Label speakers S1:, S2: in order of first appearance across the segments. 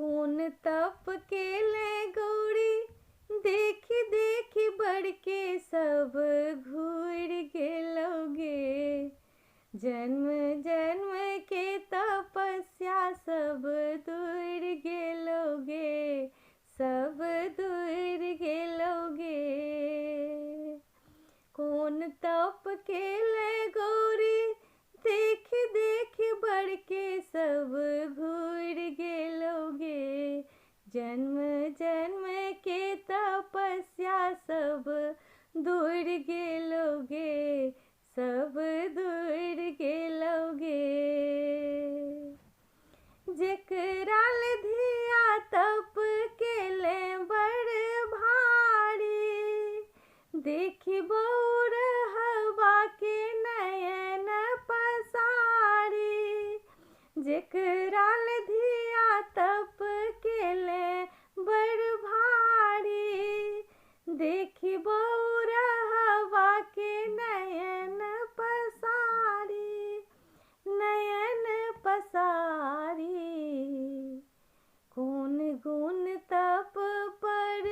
S1: कौन तप केले गौरी, देखी देखी बढ़ के सब घूर गेलोगे। जन्म जन्म के तपस्या सब दूर गेलोगे, सब दूर गेलोगे। कौन तप केले गौरी, देखी देखी बढ़ के सब घूर गेलोगे। जन्म जन्म के तपस्या सब दूर गेलोगे, सब दूर गेलोगे। जेकराल धिया तप केले बड़ भारी, देखी बौर हवा के नयन पसारी। जेकराल धिया तप केले बड़ भारी, देखी बौर हवा के नयन पसारी, नयन पसारी। कौन गुण तप पर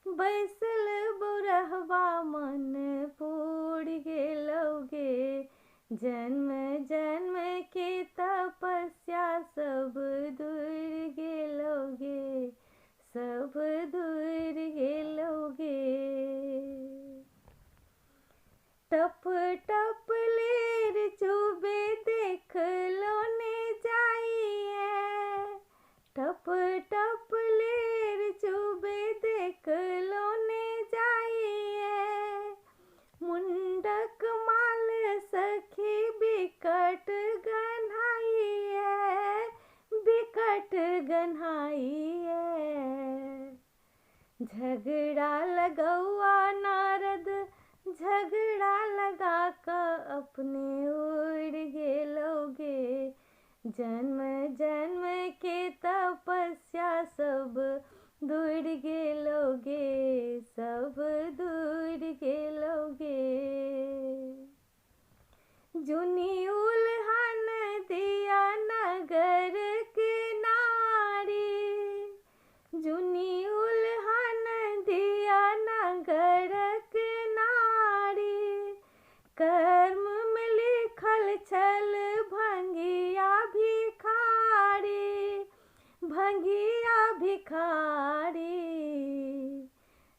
S1: बैसल बुरहवा, मन पूर गेलोगे। जन्म जन्म के तपस्या सब दूर गेलोगे, सब दूर गेलोगे। टप टप लेर चुबे देख लोने जाइए। टप टप लेर चुबे देख लोने जाइए। मुंडक माल सखी बिकट गन्हाइए, बिकट गन्हाइए। झगड़ा लगौआ नारद, झगड़ा लगा कर अपने उड़ गेलोगे। जन्म जन्म के तपस्या सब दूर गेलोगे, सब दूर गेलोगे। जुनी उल्हन दिया नगर के नारी, जुनी उल्हन दिया नगर के नारी। कर्म में लिखल छल भंगिया भिखारी, भंगिया भिखारी।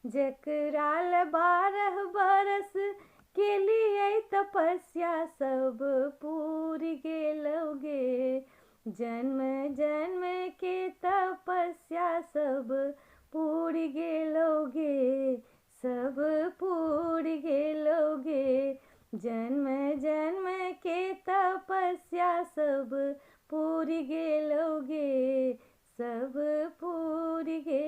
S1: जकराल 12 बरस के लिए तपस्या सब पूर गेलोगे। जन्म जन्म के तपस्या सब पूर गेलोगे, सब पूर गेलोगे। जन्म जन्म के तपस्या सब पूर गेलोगे, सब पूर गेलोगे।